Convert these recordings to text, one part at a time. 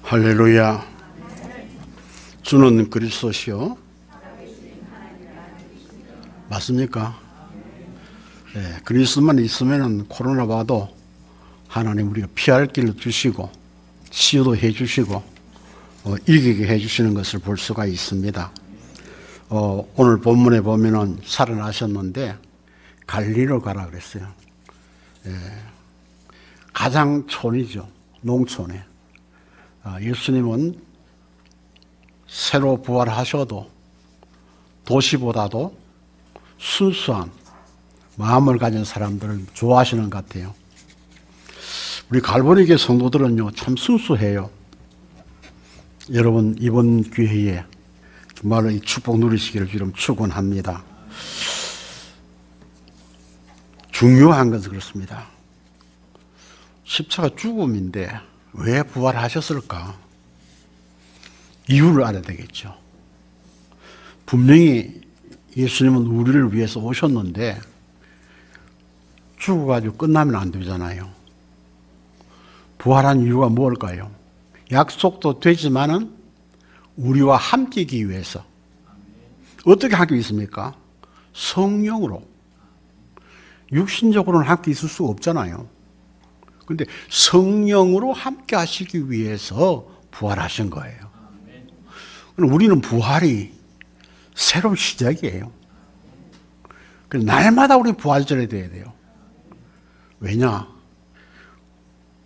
할렐루야. 주는 그리스도시요. 맞습니까? 네, 그리스도만 있으면 코로나 와도 하나님 우리가 피할 길을 주시고 치유도 해주시고 이기게 해주시는 것을 볼 수가 있습니다. 오늘 본문에 보면은 살아나셨는데 갈리로 가라 그랬어요. 가장 촌이죠. 농촌에. 예수님은 새로 부활하셔도 도시보다도 순수한 마음을 가진 사람들을 좋아하시는 것 같아요. 우리 갈보리교회 성도들은요, 참 순수해요. 여러분, 이번 기회에 정말로 이 축복 누리시기를 좀 축원합니다. 중요한 것은 그렇습니다. 십자가 죽음인데 왜 부활하셨을까? 이유를 알아야 되겠죠. 분명히 예수님은 우리를 위해서 오셨는데 죽어가지고 끝나면 안 되잖아요. 부활한 이유가 뭘까요? 약속도 되지만은 우리와 함께이기 위해서. 어떻게 함께 있습니까? 성령으로. 육신적으로는 함께 있을 수가 없잖아요. 그런데 성령으로 함께 하시기 위해서 부활하신 거예요. 우리는 부활이 새로운 시작이에요. 그래서 날마다 우리 부활절이 돼야 돼요. 왜냐?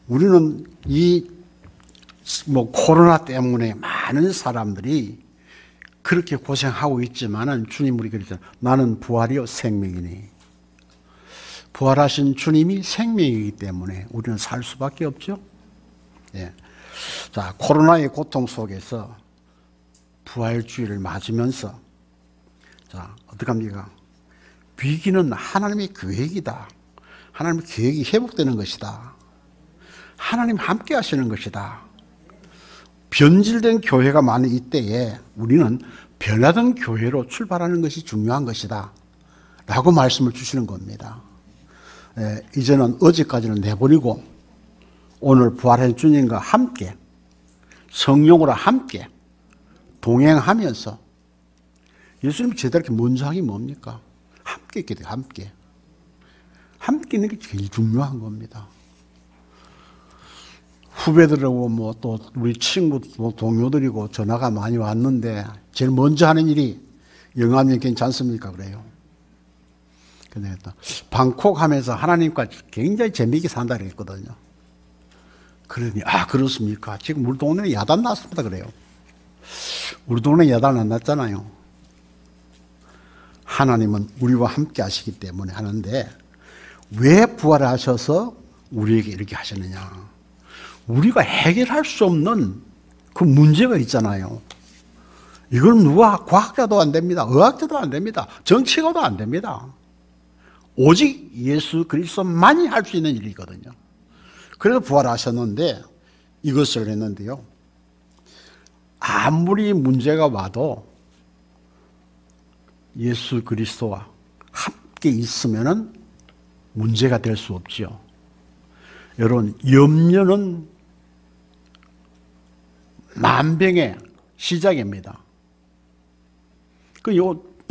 우리는 코로나 때문에 많은 사람들이 그렇게 고생하고 있지만은 주님 우리 그러잖아요. 나는 부활이요 생명이니. 부활하신 주님이 생명이기 때문에 우리는 살 수밖에 없죠. 예. 자, 코로나의 고통 속에서 부활주의를 맞으면서 자, 어떡합니까? 위기는 하나님의 계획이다. 하나님의 계획이 회복되는 것이다. 하나님 함께 하시는 것이다. 변질된 교회가 많은 이때에 우리는 변화된 교회로 출발하는 것이 중요한 것이다. 라고 말씀을 주시는 겁니다. 이제는 어제까지는 내버리고 오늘 부활한 주님과 함께 성령으로 함께 동행하면서 예수님 제대로 이렇게 먼저 하기 뭡니까? 함께 있게 돼요. 함께. 함께 있는 게 제일 중요한 겁니다. 후배들하고 또 우리 친구 동료들이고 전화가 많이 왔는데 제일 먼저 하는 일이 영감님 괜찮습니까? 그래요. 근데 또 방콕 하면서 하나님과 굉장히 재미있게 산다 그랬거든요. 그러니 그렇습니까? 지금 우리 동네에 야단 났습니다. 그래요. 우리 동네에 야단 안 났잖아요. 하나님은 우리와 함께 하시기 때문에 하는데 왜 부활하셔서 우리에게 이렇게 하셨느냐? 우리가 해결할 수 없는 그 문제가 있잖아요. 이건 누가 과학자도 안 됩니다. 의학자도 안 됩니다. 정치가도 안 됩니다. 오직 예수 그리스도만이 할 수 있는 일이거든요. 그래서 부활하셨는데 이것을 했는데요. 아무리 문제가 와도 예수 그리스도와 함께 있으면은 문제가 될 수 없지요. 여러분, 염려는 만병의 시작입니다.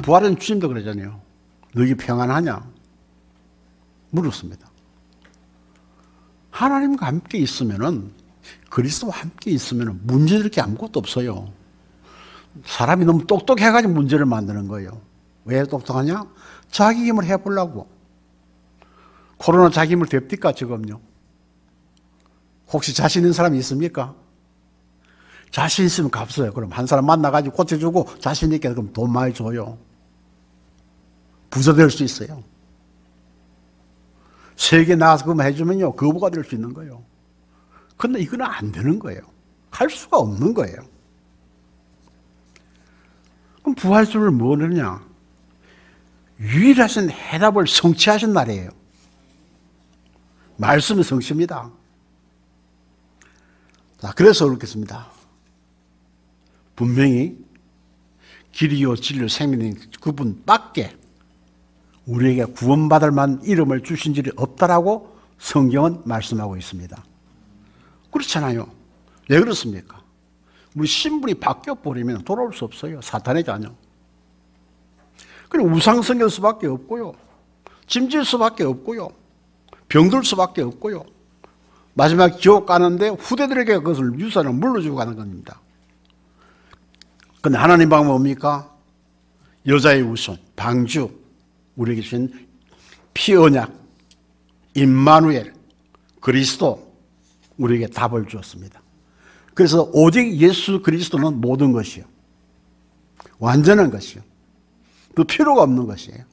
부활한 주님도 그러잖아요. 너희 평안하냐? 물었습니다. 하나님과 함께 있으면은, 그리스도와 함께 있으면은 문제될 게 아무것도 없어요. 사람이 너무 똑똑해가지고 문제를 만드는 거예요. 왜 똑똑하냐? 자기 힘을 해보려고. 코로나 자기 힘을 됩니까, 지금요? 혹시 자신 있는 사람이 있습니까? 자신 있으면 값어요. 그럼 한 사람 만나가지고 고쳐주고 자신 있게 그럼 돈 많이 줘요. 부자 될 수 있어요. 세계 나가서 그만 해주면요, 거부가 될 수 있는 거예요. 근데 이거는 안 되는 거예요. 할 수가 없는 거예요. 그럼 부활주를 뭐느냐? 유일하신 해답을 성취하신 날이에요. 말씀이 성취입니다. 자, 그래서 그렇겠습니다. 분명히 길이요 진리요 생명인 그분밖에 우리에게 구원받을 만한 이름을 주신 일이 없다라고 성경은 말씀하고 있습니다. 그렇잖아요. 왜 그렇습니까? 우리 신분이 바뀌어버리면 돌아올 수 없어요. 사탄의 자녀. 그럼 우상 섬길 수밖에 없고요. 짐질 수밖에 없고요. 병들 수밖에 없고요. 마지막 지옥 가는데 후대들에게 그것을 유산을 물려주고 가는 겁니다. 근데 하나님 방법은 뭡니까? 여자의 우선, 방주, 우리에게 주신 피언약, 임마누엘, 그리스도, 우리에게 답을 주었습니다. 그래서 오직 예수 그리스도는 모든 것이요. 완전한 것이요. 또 필요가 없는 것이에요.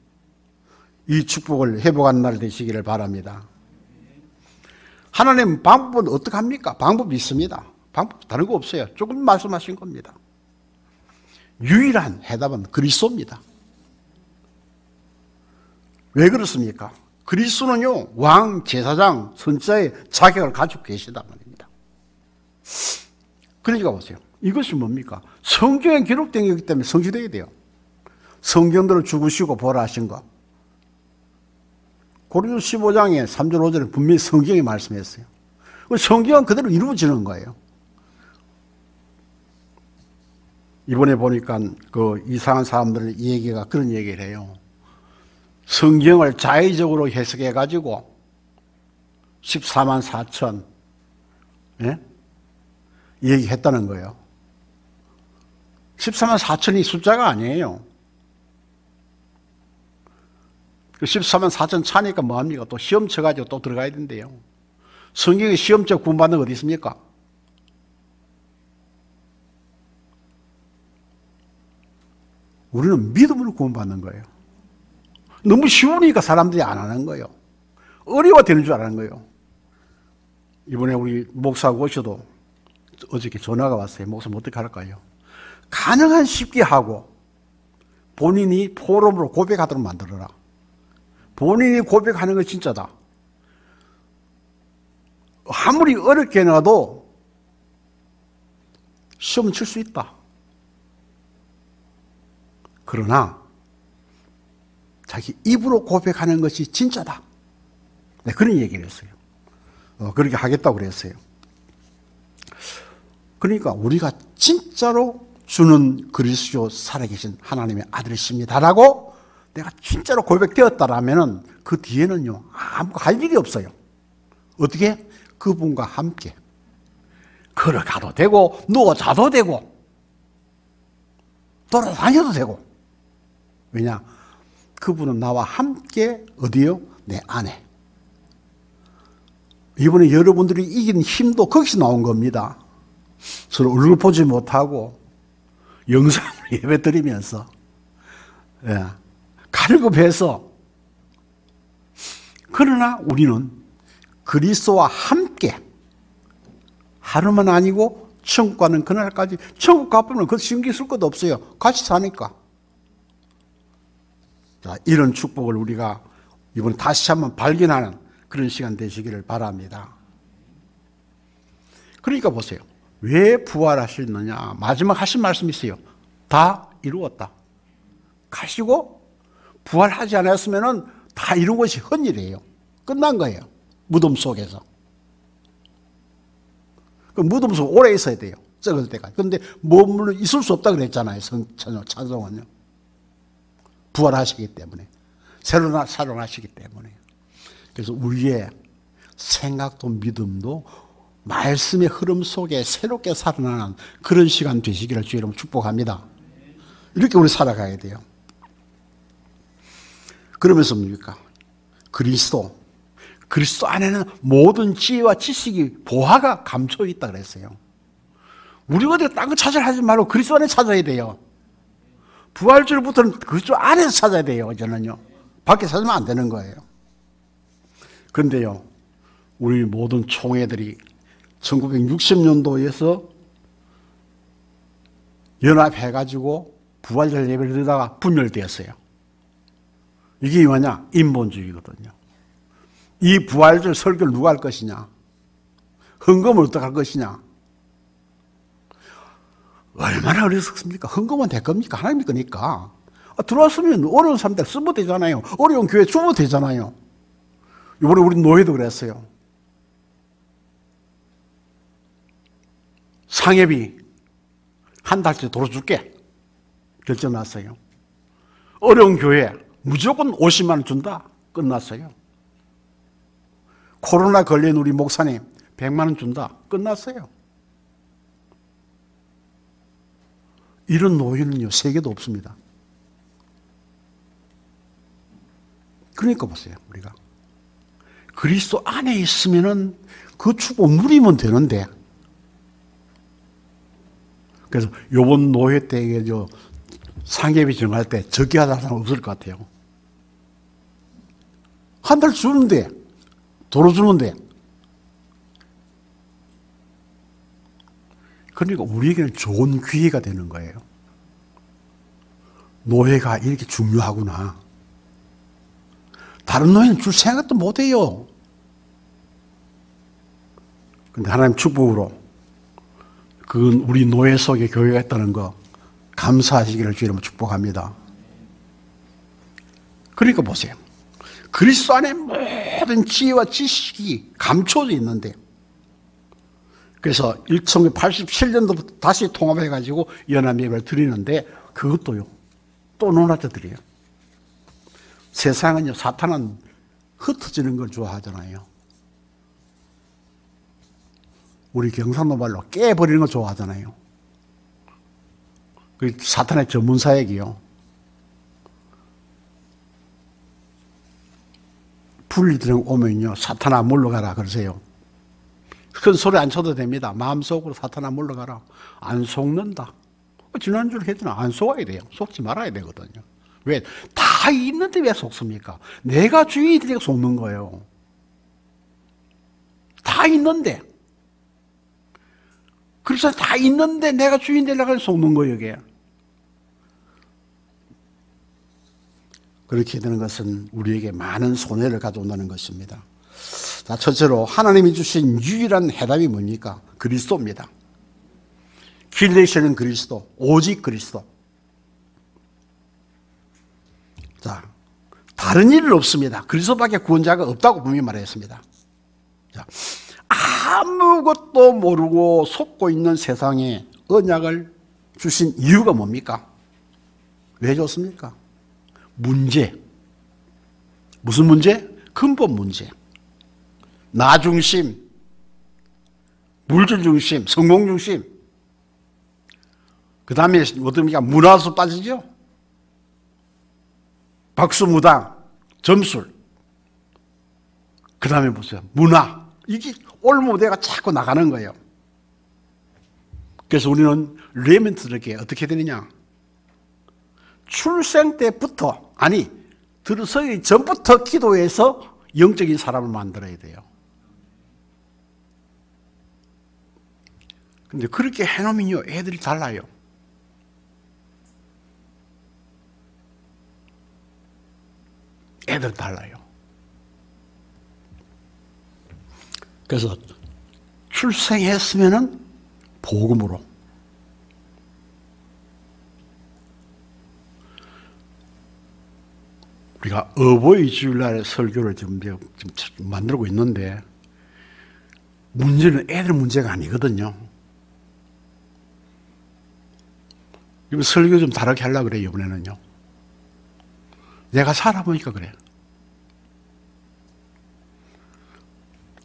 이 축복을 회복하는 날 되시기를 바랍니다. 하나님 방법은 어떻게 합니까? 방법이 있습니다. 방법 다른 거 없어요. 조금 말씀하신 겁니다. 유일한 해답은 그리스도입니다. 왜 그렇습니까? 그리스도는요, 왕, 제사장, 선지자의 자격을 가지고 계시단 말입니다. 그러니까 보세요. 이것이 뭡니까? 성경에 기록된 거기 때문에 성취되게 돼요. 성경대로 죽으시고 부활하신 거. 고린도서 15장에 3절 5절에 분명히 성경이 말씀했어요. 성경은 그대로 이루어지는 거예요. 이번에 보니까 그 이상한 사람들의 얘기가 그런 얘기를 해요. 성경을 자의적으로 해석해가지고 14만 4천 예? 얘기했다는 거예요. 14만 4천이 숫자가 아니에요. 14만 4천 차니까 뭐합니까? 또 시험 쳐가지고 또 들어가야 된대요. 성경에 시험 쳐 구원받는 거 어디 있습니까? 우리는 믿음으로 구원받는 거예요. 너무 쉬우니까 사람들이 안 하는 거예요. 어려워 되는 줄 아는 거예요. 이번에 우리 목사가 오셔도 어저께 전화가 왔어요. 목사님 어떻게 할까요? 가능한 쉽게 하고 본인이 포럼으로 고백하도록 만들어라. 본인이 고백하는 건 진짜다. 아무리 어렵게 해놔도 시험 칠 수 있다. 그러나 자기 입으로 고백하는 것이 진짜다. 네, 그런 얘기를 했어요. 그렇게 하겠다고 그랬어요. 그러니까 우리가 진짜로 주는 그리스도 살아계신 하나님의 아들이십니다라고 내가 진짜로 고백되었다라면 그 뒤에는요 아무 할 일이 없어요. 어떻게? 그분과 함께 걸어가도 되고 누워 자도 되고 돌아다녀도 되고. 왜냐? 그분은 나와 함께 어디요? 내 안에. 이번에 여러분들이 이긴 힘도 거기서 나온 겁니다. 서로 얼굴 보지 못하고 영상을 예배 드리면서 갈급해서. 그러나 우리는 그리스도와 함께 하루만 아니고 천국 가는 그날까지. 천국 가보면 그 신경 쓸 것도 없어요. 같이 사니까. 자, 이런 축복을 우리가 이번에 다시 한번 발견하는 그런 시간 되시기를 바랍니다. 그러니까 보세요. 왜 부활하셨느냐? 마지막 하신 말씀이 있어요. 다 이루었다. 가시고 부활하지 않았으면 다 이룬 것이 헛일이에요. 끝난 거예요. 무덤 속에서. 그 무덤 속에 오래 있어야 돼요. 썩을 때까지. 그런데 머물러 있을 수 없다 그랬잖아요. 찬송은요. 부활하시기 때문에. 새로 살아나시기 때문에. 그래서 우리의 생각도 믿음도 말씀의 흐름 속에 새롭게 살아나는 그런 시간 되시기를 주의 이름으로 축복합니다. 이렇게 우리 살아가야 돼요. 그러면서 뭡니까? 그리스도 안에는 모든 지혜와 지식이 보화가 감춰 있다 그랬어요. 우리가 어디 딴 거 찾으려 하지 말고 그리스도 안에 찾아야 돼요. 부활절부터는 그리스도 안에서 찾아야 돼요. 저는요. 밖에 찾으면 안 되는 거예요. 그런데요, 우리 모든 총회들이 1960년도에서 연합해가지고 부활절 예배를 드리다가 분열되었어요. 이게 뭐냐? 인본주의거든요. 이 부활절 설교를 누가 할 것이냐? 헌금을 어떻게 할 것이냐? 얼마나 어렵습니까? 헌금은 될 겁니까? 하나님이 거니까. 들어왔으면 어려운 사람들 쓰면 되잖아요. 어려운 교회 주면 되잖아요. 이번에 우리 노예도 그랬어요. 상해비 한 달째 돌아줄게 결정 났어요. 어려운 교회 무조건 50만 원 준다 끝났어요. 코로나 걸린 우리 목사님 100만 원 준다 끝났어요. 이런 노예는요 세계도 없습니다. 그러니까 보세요. 우리가 그리스도 안에 있으면은 그 축복 누리면 되는데, 그래서 요번 노회 때 상계비 정할 때 적게 하는 사람 없을 것 같아요. 한 달 주는데 도로 주는데. 그러니까 우리에게는 좋은 기회가 되는 거예요. 노예가 이렇게 중요하구나. 다른 노예는 줄 생각도 못해요. 근데 하나님 축복으로 그건 우리 노예 속에 교회가 있다는 거 감사하시기를 주님으로 축복합니다. 그러니까 보세요. 그리스도 안에 모든 지혜와 지식이 감춰져 있는데, 그래서 1987년도부터 다시 통합해가지고 연합예배를 드리는데, 그것도요 또 논하자 드려요. 세상은요 사탄은 흩어지는 걸 좋아하잖아요. 우리 경상도 말로 깨버리는 거 좋아하잖아요. 그 사탄의 전문 사역이요. 분리들은 오면요 사탄아 물러가라 그러세요. 큰 소리 안 쳐도 됩니다. 마음속으로 사탄아 물러가라. 안 속는다. 지난주에 했잖아. 안 속아야 돼요. 속지 말아야 되거든요. 왜? 다 있는데 왜 속습니까? 내가 주인이 되니까 속는 거예요. 다 있는데. 그래서 다 있는데 내가 주인 되려고 속는 거예요, 이게. 그렇게 되는 것은 우리에게 많은 손해를 가져온다는 것입니다. 자, 첫째로 하나님이 주신 유일한 해답이 뭡니까? 그리스도입니다. 길 되시는 그리스도, 오직 그리스도. 자, 다른 일은 없습니다. 그리스도밖에 구원자가 없다고 분명히 말했습니다. 자, 아무것도 모르고 속고 있는 세상에 언약을 주신 이유가 뭡니까? 왜 줬습니까? 문제. 무슨 문제? 근본 문제. 나 중심, 물질 중심, 성공 중심. 그 다음에 어떻습니까? 문화수 빠지죠? 박수무당, 점술. 그 다음에 보세요. 문화. 이게 올무대가 자꾸 나가는 거예요. 그래서 우리는 레멘트들에게 어떻게 되느냐? 출생 때부터, 아니, 들어서기 전부터 기도해서 영적인 사람을 만들어야 돼요. 근데 그렇게 해놓으면요, 애들이 달라요. 애들 달라요. 그래서 출생했으면은 복음으로. 우리가 어버이 주일날 설교를 지금 만들고 있는데, 문제는 애들 문제가 아니거든요. 이번 설교 좀 다르게 하려고 그래요, 이번에는요. 내가 살아보니까 그래요.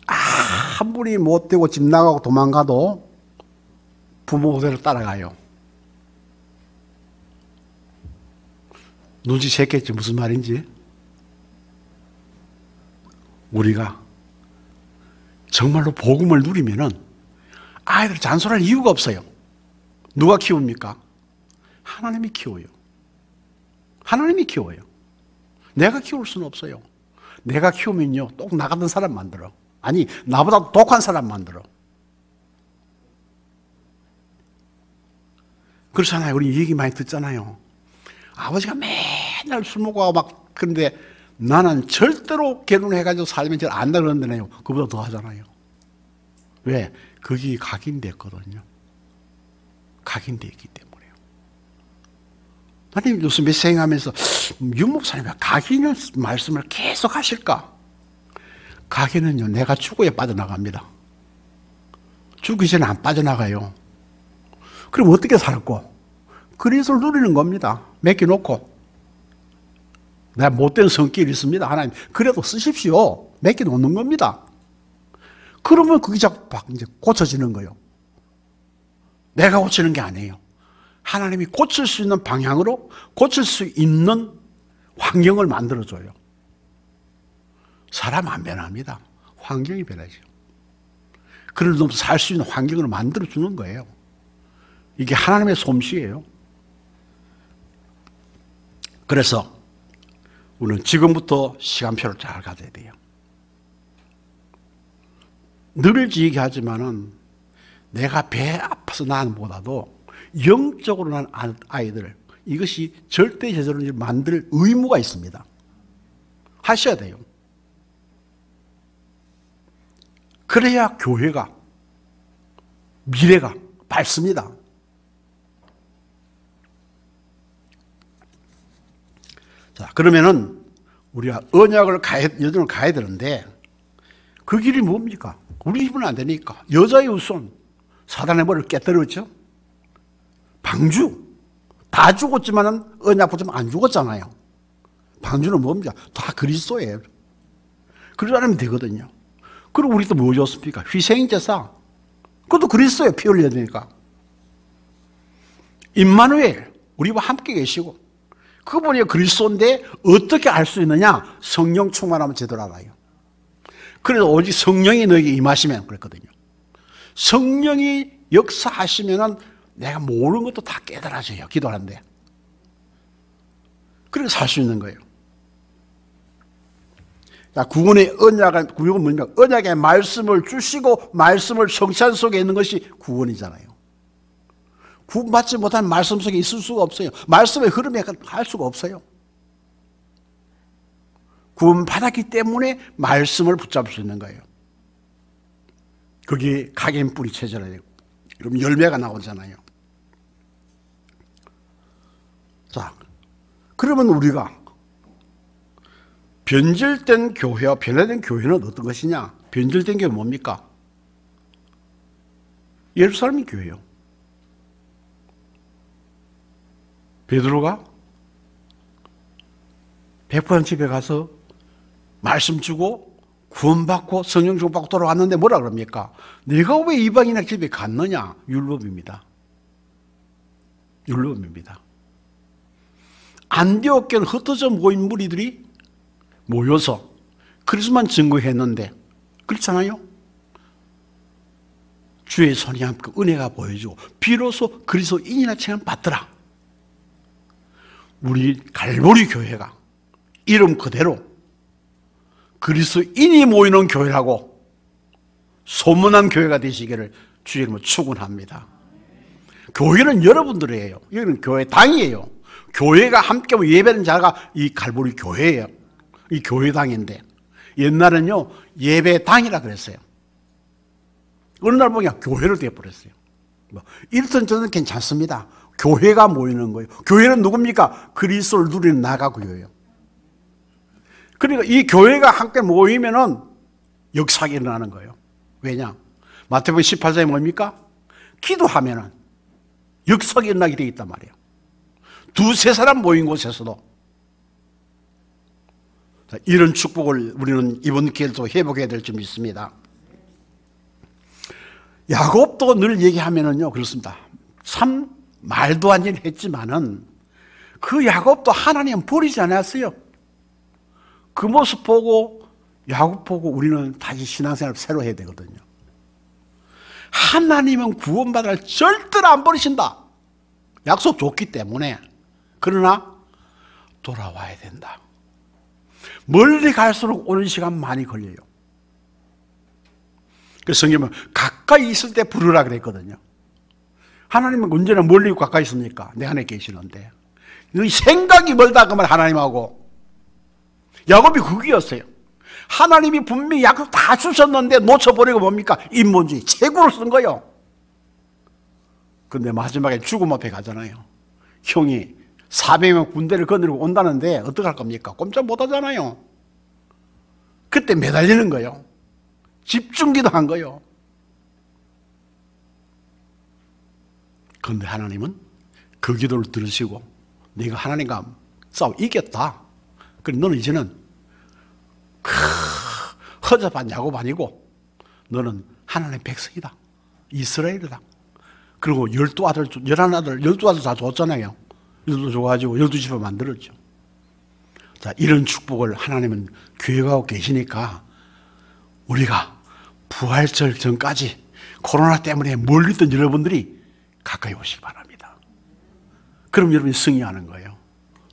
한 분이 못되고 집 나가고 도망가도 부모 그대로 따라가요. 눈치챘겠지 무슨 말인지. 우리가 정말로 복음을 누리면은 아이들 잔소리할 이유가 없어요. 누가 키웁니까? 하나님이 키워요. 하나님이 키워요. 내가 키울 수는 없어요. 내가 키우면요 똑 나가던 사람 만들어. 아니, 나보다 독한 사람 만들어. 그렇잖아요. 우리 얘기 많이 듣잖아요. 아버지가 맨날 술 먹고 막, 그런데 나는 절대로 결혼해가지고 살면 잘 안 된다 그러는데요. 그보다 더 하잖아요. 왜? 그게 각인됐거든요. 각인되기 때문에요. 하나님 요즘 메시지하면서 유 목사님이 각인의 말씀을 계속 하실까? 각인은요, 내가 죽어야 빠져나갑니다. 죽기 전에 안 빠져나가요. 그럼 어떻게 살고? 그리스도를 누리는 겁니다. 맡겨놓고. 내가 못된 성격이 있습니다. 하나님, 그래도 쓰십시오. 맡겨놓는 겁니다. 그러면 그게 자꾸 이제 고쳐지는 거예요. 내가 고치는 게 아니에요. 하나님이 고칠 수 있는 방향으로 고칠 수 있는 환경을 만들어줘요. 사람 안 변합니다. 환경이 변하죠. 그를 좀 살 수 있는 환경을 만들어주는 거예요. 이게 하나님의 솜씨예요. 그래서 우리는 지금부터 시간표를 잘 가져야 돼요. 늘 얘기하지만은 내가 배 아파서 나는 보다도 영적으로 난 아이들, 이것이 절대 제대로 만들 의무가 있습니다. 하셔야 돼요. 그래야 교회가, 미래가 밝습니다. 자, 그러면은 우리가 언약을 여정을 가야 되는데 그 길이 뭡니까? 우리 집은 안 되니까. 여자의 우선, 사단의 머리를 깨뜨렸죠? 방주. 다 죽었지만은 언약 붙으면 안 죽었잖아요. 방주는 뭡니까? 다 그리스도예요. 그러지 않으면 되거든요. 그리고 우리 또 뭐 줬습니까? 희생제사. 그것도 그리스도에 피 흘려야 되니까. 임마누엘, 우리와 함께 계시고. 그분이 그리스도인데 어떻게 알 수 있느냐? 성령 충만하면 제대로 알아요. 그래서 오직 성령이 너에게 임하시면 그랬거든요. 성령이 역사하시면은 내가 모르는 것도 다 깨달아져요. 기도하는데. 그래서 살 수 있는 거예요. 자, 구원의 언약은 뭡니까? 언약의 말씀을 주시고 말씀을 성찬 속에 있는 것이 구원이잖아요. 구원받지 못한 말씀 속에 있을 수가 없어요. 말씀의 흐름에 할 수가 없어요. 구원받았기 때문에 말씀을 붙잡을 수 있는 거예요. 거기에 각인 뿌리 체질이 되고 그럼 열매가 나오잖아요. 자, 그러면 우리가 변질된 교회와 변화된 교회는 어떤 것이냐? 변질된 교회는 뭡니까? 예루살렘 교회요. 베드로가 백부장 집에 가서 말씀 주고 구원받고 성령 주고받고 돌아왔는데 뭐라 그럽니까? 네가 왜 이방인의 집에 갔느냐? 율법입니다. 율법입니다. 안디옥교는 흩어져 모인 무리들이 모여서 그리스도만 증거했는데 그렇잖아요. 주의 손이 함께 은혜가 보여주고 비로소 그리스도인이라 칭함받더라. 우리 갈보리 교회가 이름 그대로 그리스도인이 모이는 교회라고 소문난 교회가 되시기를 주의 이름으로 축원합니다. 교회는 여러분들이에요. 여기는 교회 당이에요. 교회가 함께 예배하는 자가 이 갈보리 교회예요. 이 교회당인데 옛날은요 예배당이라 그랬어요. 어느 날 보니까 교회로 되어버렸어요. 이렇든 저든 괜찮습니다. 교회가 모이는 거예요. 교회는 누굽니까? 그리스도를 누리는 나가 교회예요. 그러니까 이 교회가 함께 모이면은 역사가 일어나는 거예요. 왜냐? 마태복음 18장에 뭡니까? 기도하면은 역사가 일어나게 되어 있단 말이에요. 두세 사람 모인 곳에서도. 자, 이런 축복을 우리는 이번 기회에도 회복해야 될 줄 믿습니다. 야곱도 늘 얘기하면은요, 그렇습니다. 참 말도 안 되는 했지만은 그 야곱도 하나님 버리지 않았어요. 그 모습 보고 야곱 보고 우리는 다시 신앙생활을 새로 해야 되거든요. 하나님은 구원받을 절대로 안 버리신다. 약속 줬기 때문에. 그러나 돌아와야 된다. 멀리 갈수록 오는 시간 많이 걸려요. 그래서 성경은 가까이 있을 때 부르라 그랬거든요. 하나님은 언제나 멀리 있고 가까이 있습니까? 내 안에 계시는데. 이 생각이 멀다 그 말 하나님하고. 야곱이 그게였어요. 하나님이 분명히 약속 다 주셨는데 놓쳐버리고 뭡니까? 인본주의 최고로 쓴 거예요. 근데 마지막에 죽음 앞에 가잖아요. 형이 400명 군대를 거느리고 온다는데 어떡할 겁니까? 꼼짝 못 하잖아요. 그때 매달리는 거예요. 집중기도 한 거예요. 그런데 하나님은 그 기도를 들으시고 네가 하나님과 싸워 이겼다. 그래 너는 이제는 허접한 야곱 아니고 너는 하나님의 백성이다. 이스라엘이다. 그리고 11아들 다 줬잖아요. 이들도 줘가지고 12집을 만들었죠. 자, 이런 축복을 하나님은 계획하고 계시니까 우리가 부활절 전까지 코로나 때문에 멀리 있던 여러분들이 가까이 오시기 바랍니다. 그럼 여러분이 승리하는 거예요.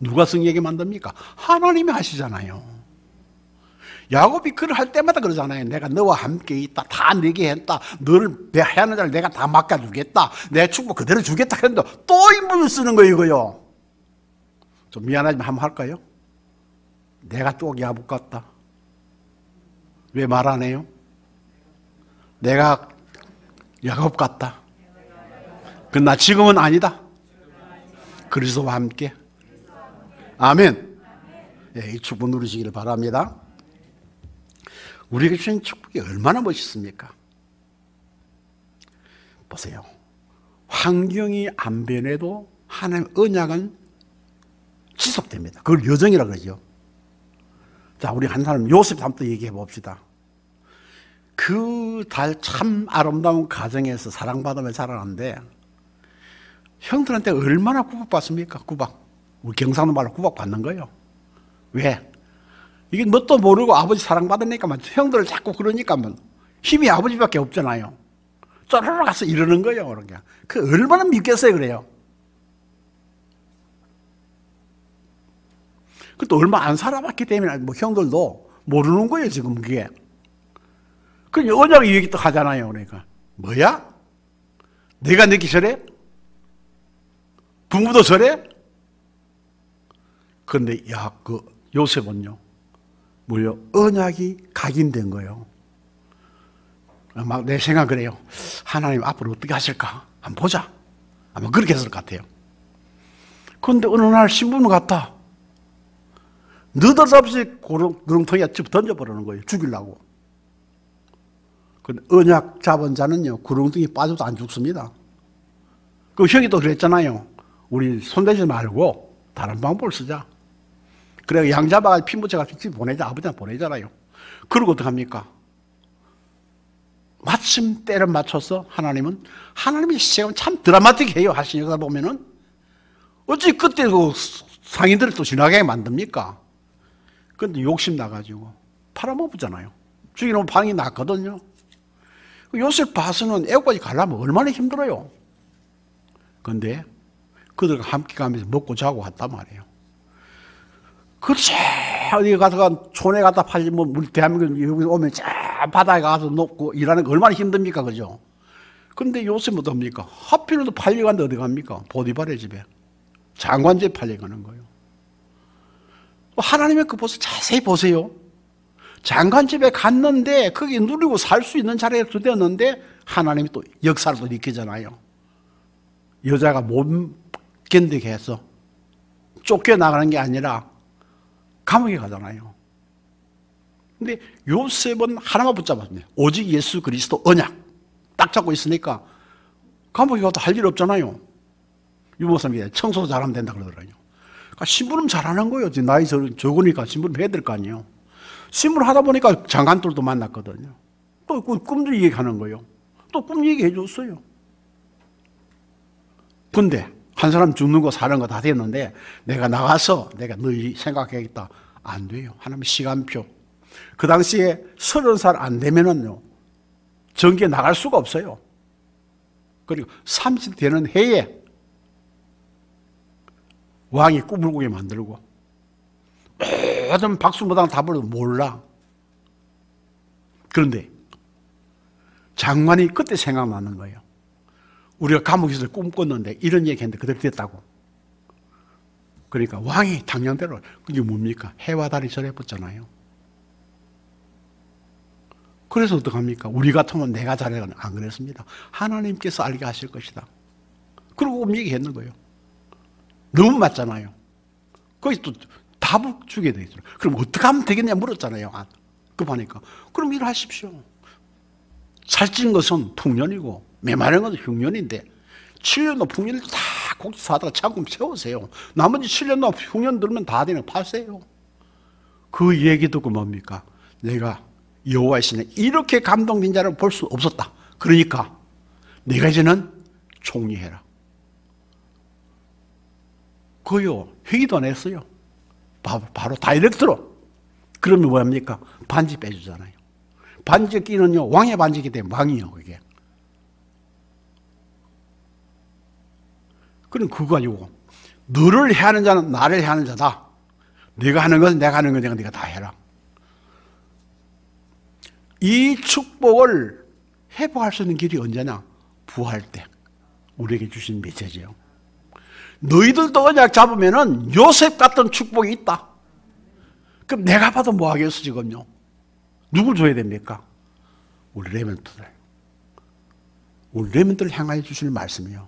누가 승리하게 만듭니까? 하나님이 하시잖아요. 야곱이 그걸 할 때마다 그러잖아요. 내가 너와 함께 있다. 다 네게 했다. 너를 해하는 자를 내가 다 맡겨주겠다. 내 축복 그대로 주겠다 했는데 또 인물을 쓰는 거예요, 이거요. 좀 미안하지만 한번 할까요? 내가 또 야곱 같다. 왜 말 안 해요? 내가 야곱 같다. 그러나 지금은 아니다. 그리스도와 함께. 아멘. 예, 이 축복 누리시기를 바랍니다. 우리에게 주신 축복이 얼마나 멋있습니까? 보세요. 환경이 안 변해도 하나님의 언약은 지속됩니다. 그걸 여정이라 그러죠. 자, 우리 한 사람 요셉 한번 또 얘기해 봅시다. 그 참 아름다운 가정에서 사랑받으며 자라는데 형들한테 얼마나 구박받습니까? 구박. 우리 경상도 말로 구박받는 거예요. 왜? 이게 뭣도 모르고 아버지 사랑받으니까 형들을 자꾸 그러니까 힘이 아버지밖에 없잖아요. 쪼르르 가서 이러는 거예요. 그러니까. 그 얼마나 믿겠어요, 그래요. 그것도 얼마 안 살아봤기 때문에 형들도 모르는 거예요, 지금 그게. 그 언약 얘기 또 하잖아요. 그러니까 뭐야? 내가 늦기 저래? 부모도 저래? 그런데 그 요셉은요, 뭐요? 언약이 각인된 거예요. 막 내 생각 그래요. 하나님 앞으로 어떻게 하실까? 한번 보자. 아마 그렇게 했을 것 같아요. 그런데 어느 날 신부는 갔다. 느닷없이 구렁텅이에 던져버리는 거예요. 죽이려고. 근데 언약 잡은 자는요, 구렁텅이 빠져도 안 죽습니다. 그 형이 또 그랬잖아요. 우리 손대지 말고 다른 방법을 쓰자. 그래 양 잡아가지고 피 묻혀가지고 집 보내자. 아버지한테 보내잖아요. 그러고 어떡합니까? 마침 때를 맞춰서 하나님의 시간은 참 드라마틱해요. 하신 역사 보면은 어찌 그때 그 상인들을 또 지나가게 만듭니까? 근데 욕심 나가지고 팔아먹었잖아요. 죽이는 반응이 났거든요. 요셉 봐서는 애국까지 가려면 얼마나 힘들어요. 근데 그들과 함께 가면서 먹고 자고 갔단 말이에요. 그렇지. 어디 가다가 촌에 갔다 팔리면 우리 대한민국 여기 오면 쫙 바다에 가서 놓고 일하는 거 얼마나 힘듭니까, 그죠? 근데 요셉은 어떻습니까? 하필이면 팔려가는데 어디 갑니까? 보디발의 집에. 장관 집에 팔려가는 거예요. 하나님의 그 모습 자세히 보세요. 장관 집에 갔는데 거기 누리고 살 수 있는 자리에 두었는데 하나님이 또 역사를 또 일으키잖아요. 여자가 못 견디게 해서 쫓겨나가는 게 아니라 감옥에 가잖아요. 근데 요셉은 하나만 붙잡았습니다. 오직 예수 그리스도 언약 딱 잡고 있으니까 감옥에 가도 할 일 없잖아요. 유목사님이 청소 잘하면 된다 그러더라고요. 그러니까 심부름 잘하는 거예요. 나이 적으니까 심부름 해야 될 거 아니에요. 심부름 하다 보니까 장관들도 만났거든요. 또 꿈도 얘기하는 거예요. 또 꿈 얘기해 줬어요. 근데 한 사람 죽는 거 사는 거 다 됐는데 내가 나가서 내가 너희 생각해야겠다. 안 돼요. 하나님 시간표. 그 당시에 30살 안 되면은요, 전기에 나갈 수가 없어요. 그리고 30 되는 해에 왕이 꿈을 꾸게 만들고 모든 박수무당 다 불러도 몰라. 그런데 장관이 그때 생각나는 거예요. 우리가 감옥에서 꿈꿨는데 이런 얘기 했는데 그대로 됐다고. 그러니까 왕이 당연대로 그게 뭡니까? 해와 달이 절에 붙잖아요. 그래서 어떡합니까? 우리 같으면 내가 잘해가 안 그랬습니다. 하나님께서 알게 하실 것이다. 그러고 얘기했는 거예요. 너무 맞잖아요. 거기 또 답을 주게 돼 있어요. 그럼 어떻게 하면 되겠냐 물었잖아요. 급하니까. 그럼 일하십시오. 살찐 것은 풍년이고 메마른 것은 흉년인데 7년 동안 풍년을 다 곡지 사다가 창금 채우세요. 나머지 7년 동안 풍년 들면 다 되는 거 파세요. 그 얘기 듣고 뭡니까? 내가 여호와의 신에 이렇게 감동된 자를 볼 수 없었다. 그러니까 네가 이제는 총리해라. 그요, 회의도 안 했어요. 바로 다이렉트로. 그러면 뭐합니까? 반지 빼주잖아요. 반지 끼는요, 왕의 반지이기 때문에 왕이요, 그게. 그럼 그거 가지고 너를 해하는 자는 나를 해하는 자다. 네가 하는 것은 내가 하는 거니까 네가 다 해라. 이 축복을 회복할 수 있는 길이 언제나? 부활 때 우리에게 주신 메시지예요. 너희들도 언약 잡으면은 요셉 같은 축복이 있다. 그럼 내가 봐도 뭐 하겠어 지금요? 누굴 줘야 됩니까? 우리 레몬트를 향하여 주실 말씀이요.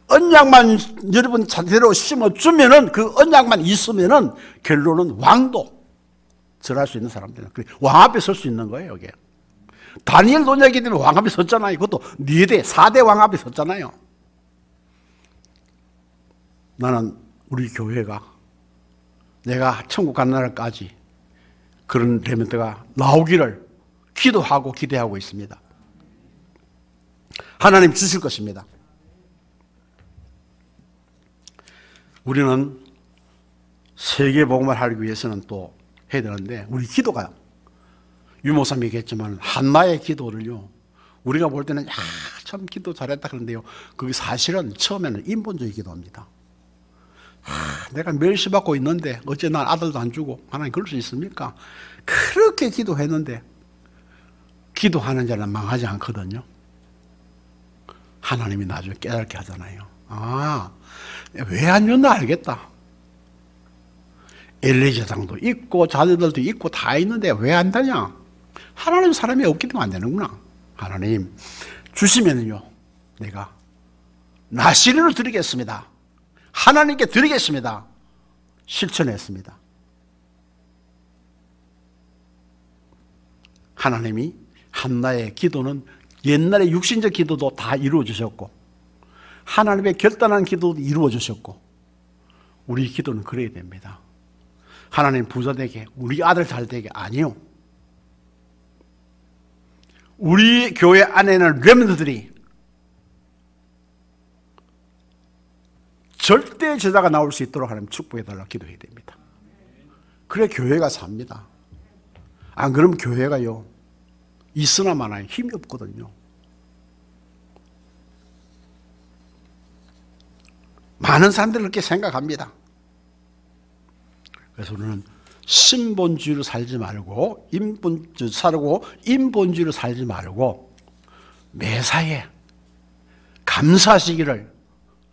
언약만 여러분 자대로 심어주면은, 그 언약만 있으면은 결론은 왕도 절할 수 있는 사람들은 왕 앞에 설 수 있는 거예요. 이게 다니엘 언약이 되면 왕 앞에 섰잖아요. 그것도 4대 4대 왕 앞에 섰잖아요. 나는 우리 교회가 내가 천국 가는 날까지 그런 레몬트가 나오기를 기도하고 기대하고 있습니다. 하나님 주실 것입니다. 우리는 세계 복음을 하기 위해서는 또 해야 되는데, 우리 기도가 유목사님이 얘기했지만 한나의 기도를요, 우리가 볼 때는 참 기도 잘했다 그런데요, 그게 사실은 처음에는 인본주의 기도입니다. 내가 멸시받고 있는데 어째 난 아들도 안 주고, 하나님 그럴 수 있습니까? 그렇게 기도했는데 기도하는 자는 망하지 않거든요. 하나님이 나중에 깨닫게 하잖아요. 왜 안 줬나 알겠다. 엘리제당도 있고 자녀들도 있고 다 있는데 왜 안 되냐? 하나님 사람이 없기 때문에 안 되는구나. 하나님 주시면요, 내가 나시린을 드리겠습니다. 하나님께 드리겠습니다. 실천했습니다. 하나님이 한나의 기도는 옛날에 육신적 기도도 다 이루어 주셨고, 하나님의 결단한 기도도 이루어 주셨고, 우리 기도는 그래야 됩니다. 하나님 부자 되게, 우리 아들 잘 되게 아니요. 우리 교회 안에는 렘넌트들이 절대 제자가 나올 수 있도록 하나님 축복해달라고 기도해야 됩니다. 그래 교회가 삽니다. 안 그러면 교회가요, 있으나 마나요 힘이 없거든요. 많은 사람들이 그렇게 생각합니다. 그래서 우리는 신본주의로 살지 말고 인본주의로 살지 말고 매사에 감사하시기를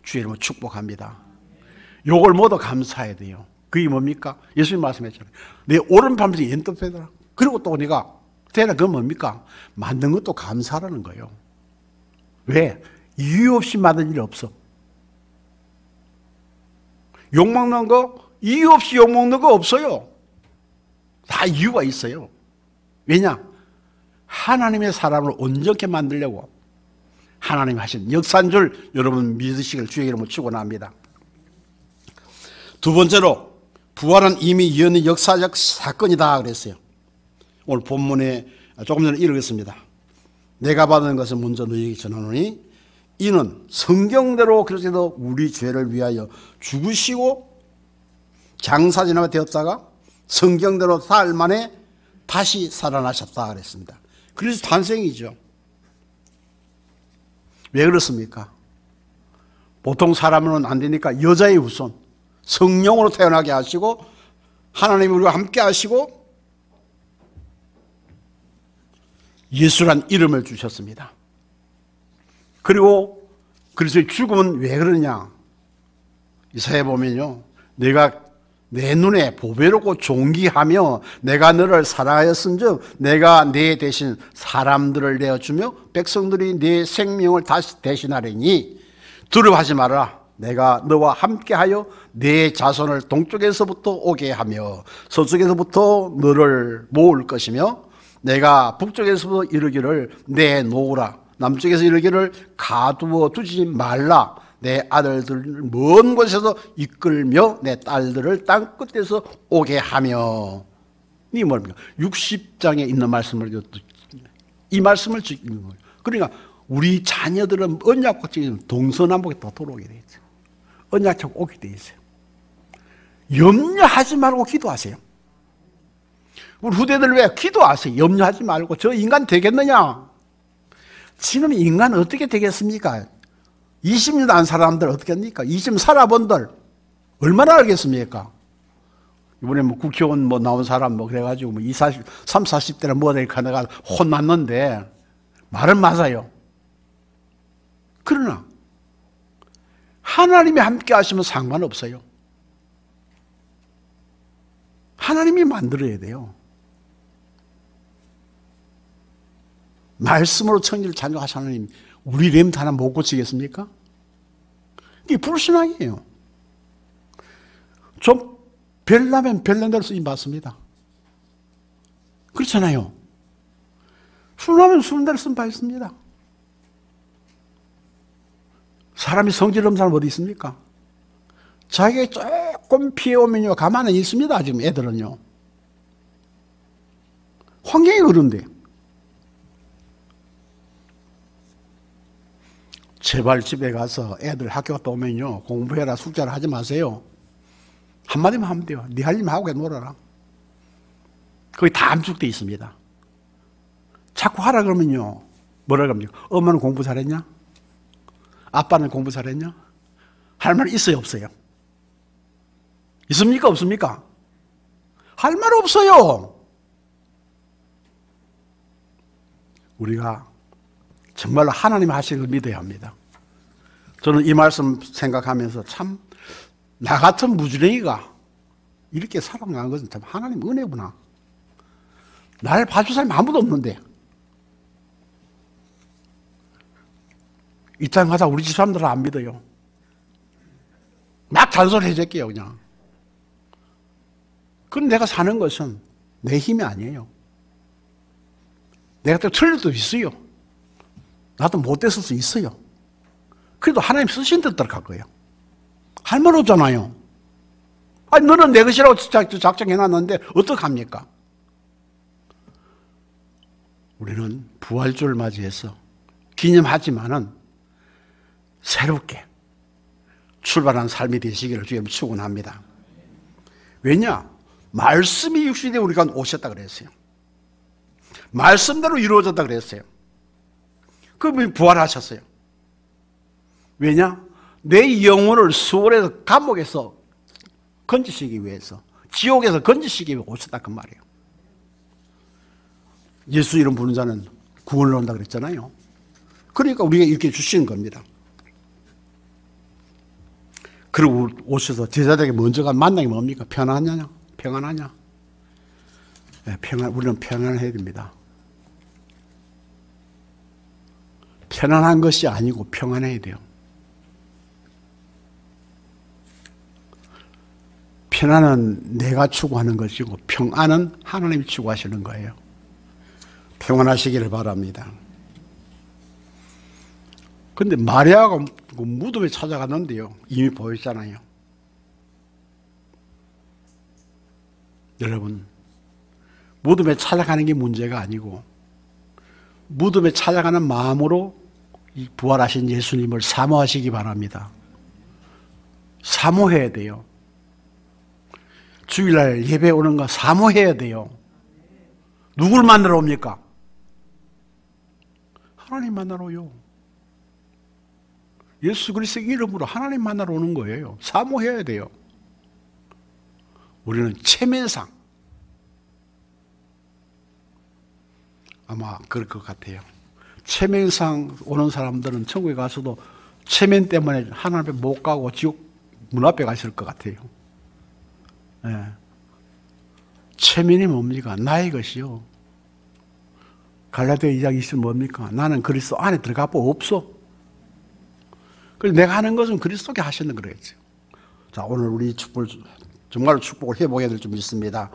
주의 이름으로 축복합니다. 요걸 모두 감사해야 돼요. 그게 뭡니까? 예수님 말씀했잖아요. 내 오른팔에서 연떡 되더라. 그리고 또 내가 되라. 그건 뭡니까? 만든 것도 감사라는 거예요. 왜? 이유 없이 만든 일이 없어. 욕먹는 거, 이유 없이 욕먹는 거 없어요. 다 이유가 있어요. 왜냐? 하나님의 사람을 온전케 만들려고 하나님이 하신 역사인 줄 여러분 믿으시길 주의 이름으로 축원합니다. 두 번째로, 부활은 이미 예언의 역사적 사건이다 그랬어요. 오늘 본문에 조금 전에 읽었습니다. 내가 받은 것을 먼저 너희에게 전하노니 이는 성경대로 그렇게도 우리 죄를 위하여 죽으시고 장사지나가 되었다가 성경대로 사흘 만에 다시 살아나셨다 그랬습니다. 그래서 탄생이죠. 왜 그렇습니까? 보통 사람은 안 되니까 여자의 후손, 성령으로 태어나게 하시고 하나님이 우리와 함께 하시고 예수란 이름을 주셨습니다. 그리고 그래서 죽음은 왜 그러냐? 이사야 보면요, 내가 내 눈에 보배롭고 존귀하며 내가 너를 사랑하였은즉 내가 내 대신 사람들을 내어주며 백성들이 내 생명을 다시 대신하리니 두려워하지 말아라. 내가 너와 함께하여 내 자손을 동쪽에서부터 오게 하며 서쪽에서부터 너를 모을 것이며 내가 북쪽에서부터 이르기를 내놓으라. 남쪽에서 이르기를 가두어 두지 말라. 내 아들들을 먼 곳에서 이끌며 내 딸들을 땅 끝에서 오게 하며. 이 뭡니까? 60장에 있는 말씀을 이 말씀을 지키는 거예요. 그러니까 우리 자녀들은 언약궤 동서남북에 도토록 오게 돼 있어요. 언약궤 오게 돼 있어요. 염려하지 말고 기도하세요. 우리 후대들 왜 기도하세요? 염려하지 말고 저 인간 되겠느냐? 지금 인간 어떻게 되겠습니까? 20년 안 사람들 어떻게 합니까? 20년 살아본들 얼마나 알겠습니까? 이번에 뭐 국회의원 뭐 나온 사람 뭐 그래가지고 뭐 30, 40대나 뭐가 될까 내가 혼났는데 말은 맞아요. 그러나 하나님이 함께 하시면 상관없어요. 하나님이 만들어야 돼요. 말씀으로 청지를 창조하신 하나님, 우리 렘트 하나 못 고치겠습니까? 이게 불신앙이에요. 좀 별나면 별난 대로 쓰임 받습니다. 그렇잖아요. 순하면 순한 대로 쓰임 받습니다. 사람이 성질 없는 사람 어디 있습니까? 자기가 조금 피해오면요 가만히 있습니다. 지금 애들은요. 환경이 그런데. 제발 집에 가서 애들 학교 갔다 오면요 공부해라 숙제를 하지 마세요. 한마디만 하면 돼요. 네 할 일만 하고 놀아라. 거기 다 암축되어 있습니다. 자꾸 하라 그러면요 뭐라 그럽니까? 엄마는 공부 잘했냐? 아빠는 공부 잘했냐? 할 말 있어요 없어요? 있습니까 없습니까? 할 말 없어요. 우리가 정말로 하나님 하시는 걸 믿어야 합니다. 저는 이 말씀 생각하면서 참 나 같은 무주랭이가 이렇게 살아가는 것은 참 하나님 은혜구나. 날 봐줄 사람이 아무도 없는데 이 땅 가다 우리 집 사람들은 안 믿어요. 막 잔소리 해줄게요 그냥. 그럼 내가 사는 것은 내 힘이 아니에요. 내가 또 틀릴 수도 있어요. 나도 못됐을 수 있어요. 그래도 하나님 쓰신 대로 따라갈 거예요. 할 말 없잖아요. 아니 너는 내 것이라고 작정해놨는데 어떡합니까? 우리는 부활주를 맞이해서 기념하지만은 새롭게 출발한 삶이 되시기를 주님 축원합니다. 왜냐? 말씀이 육신에 우리가 오셨다 그랬어요. 말씀대로 이루어졌다 그랬어요. 그분이 부활하셨어요. 왜냐? 내 영혼을 수월에서 감옥에서 건지시기 위해서, 지옥에서 건지시기 위해 오셨다 그 말이에요. 예수 이름 부르는 자는 구원을 얻는다 그랬잖아요. 그러니까 우리가 이렇게 주시는 겁니다. 그리고 오셔서 제자들에게 먼저 간 만나기 뭡니까? 편안하냐? 평안하냐? 네, 우리는 평안해야 됩니다. 편안한 것이 아니고 평안해야 돼요. 편안은 내가 추구하는 것이고 평안은 하나님이 추구하시는 거예요. 평안하시기를 바랍니다. 그런데 마리아가 무덤에 찾아갔는데요. 이미 보였잖아요. 여러분, 무덤에 찾아가는 게 문제가 아니고 무덤에 찾아가는 마음으로 이 부활하신 예수님을 사모하시기 바랍니다. 사모해야 돼요. 주일날 예배 오는 거 사모해야 돼요. 누굴 만나러 옵니까? 하나님 만나러 오요. 예수 그리스도의 이름으로 하나님 만나러 오는 거예요. 사모해야 돼요. 우리는 체면상 아마 그럴 것 같아요. 체면상 오는 사람들은 천국에 가서도 체면 때문에 하나님 앞에 못 가고 지옥 문 앞에 가 있을 것 같아요. 네. 체면이 뭡니까? 나의 것이요. 갈라디아 2장 20은 뭡니까? 나는 그리스도 안에 들어가 보 없어. 그래서 내가 하는 것은 그리스도께 하시는 거겠죠. 자, 오늘 우리 축복을, 정말로 축복을 회복해야 될 줄 믿습니다.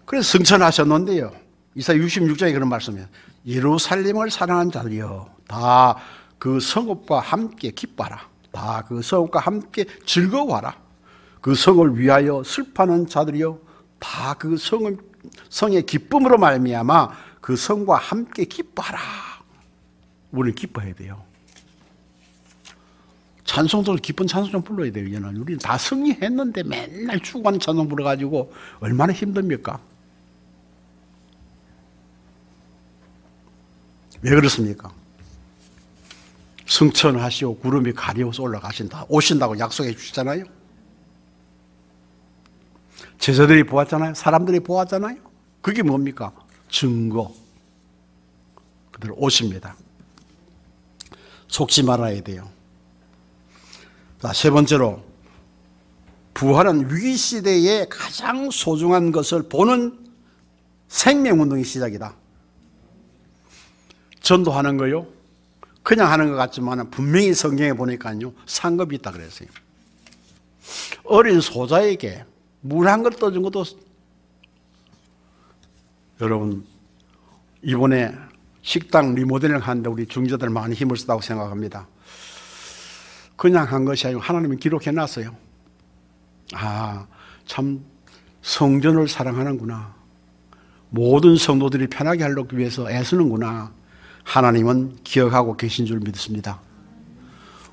그래서 승천하셨는데요. 이사야 66장에 그런 말씀이에요. 예루살렘을 사랑하는 자들이여 다 그 성읍과 함께 기뻐하라. 다 그 성읍과 함께 즐거워하라. 그 성을 위하여 슬퍼하는 자들이여 다 그 성의 기쁨으로 말미암아 그 성과 함께 기뻐하라. 우리는 기뻐해야 돼요. 찬송도 기쁜 찬송 좀 불러야 돼요. 이제는 우리는 다 승리했는데 맨날 추구하는 찬송 불러가지고 얼마나 힘듭니까? 왜 그렇습니까? 승천하시오 구름이 가리워서 올라가신다. 오신다고 약속해 주시잖아요. 제자들이 보았잖아요. 사람들이 보았잖아요. 그게 뭡니까? 증거. 그대로 오십니다. 속지 말아야 돼요. 자, 세 번째로 부활은 위기시대에 가장 소중한 것을 보는 생명운동의 시작이다. 전도하는 거요. 그냥 하는 것 같지만 분명히 성경에 보니까요. 상급이 있다 그랬어요. 어린 소자에게 물 한 그릇 떠준 것도 여러분 이번에 식당 리모델링 하는데 우리 중재들 많이 힘을 쓰다고 생각합니다. 그냥 한 것이 아니고 하나님이 기록해 놨어요. 아, 참 성전을 사랑하는구나. 모든 성도들이 편하게 하려고 위해서 애쓰는구나. 하나님은 기억하고 계신 줄 믿습니다.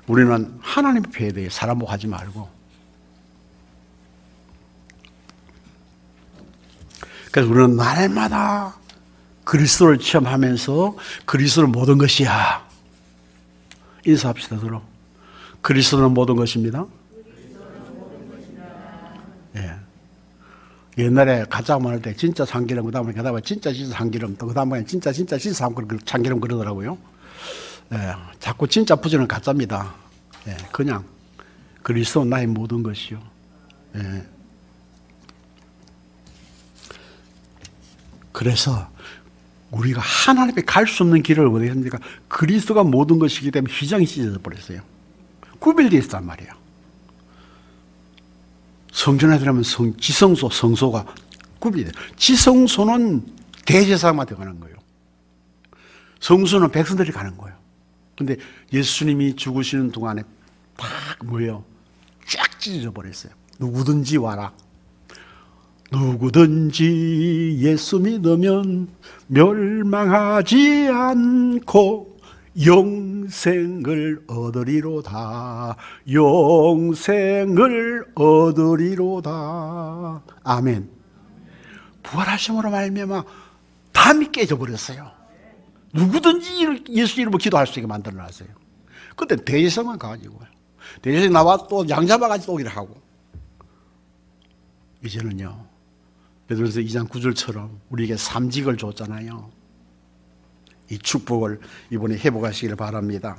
우리는 하나님 뵈야 돼요. 사람 보고 하지 말고. 그래서 우리는 날마다 그리스도를 체험하면서 그리스도는 모든 것이야. 인사합시다. 서로. 그리스도는 모든 것입니다. 예. 옛날에 가짜만 할 때 진짜 참기름, 그 다음에 진짜 참기름, 또 그 다음에 진짜 참기름 그러더라고요. 예. 자꾸 진짜 부지는 가짜입니다. 예. 그냥 그리스도는 나의 모든 것이요. 예. 그래서 우리가 하나님께 갈 수 없는 길을 어디에 합니까? 그리스도가 모든 것이기 때문에 휘장이 찢어져 버렸어요. 구별되어 있단 말이에요. 성전에 들어가면 지성소, 성소가 구별돼요. 지성소는 대제사장만 들어가는 거예요. 성소는 백성들이 가는 거예요. 근데 예수님이 죽으시는 동안에 팍 뭐예요? 쫙 찢어져 버렸어요. 누구든지 와라. 누구든지 예수 믿으면 멸망하지 않고 영생을 얻으리로다. 영생을 얻으리로다. 아멘. 부활하심으로 말미암아 담이 깨져버렸어요. 누구든지 예수 이름으로 기도할 수 있게 만들어놨어요. 그때 대제사장만 가지고요. 대제사장이 나와 또 양잡아가지고 오기를 하고. 이제는요. 베드로전서 2장 9절처럼 우리에게 삼직을 줬잖아요. 이 축복을 이번에 회복하시기를 바랍니다.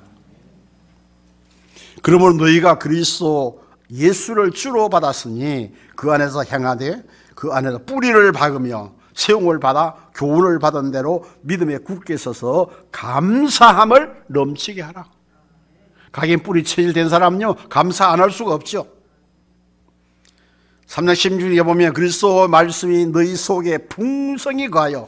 그러므로 너희가 그리스도 예수를 주로 받았으니 그 안에서 행하되 그 안에서 뿌리를 박으며 세움을 받아 교훈을 받은 대로 믿음에 굳게 서서 감사함을 넘치게 하라. 각인 뿌리 체질된 사람은요 감사 안 할 수가 없죠. 3장 16절에 보면 그리스도 말씀이 너희 속에 풍성히 거하여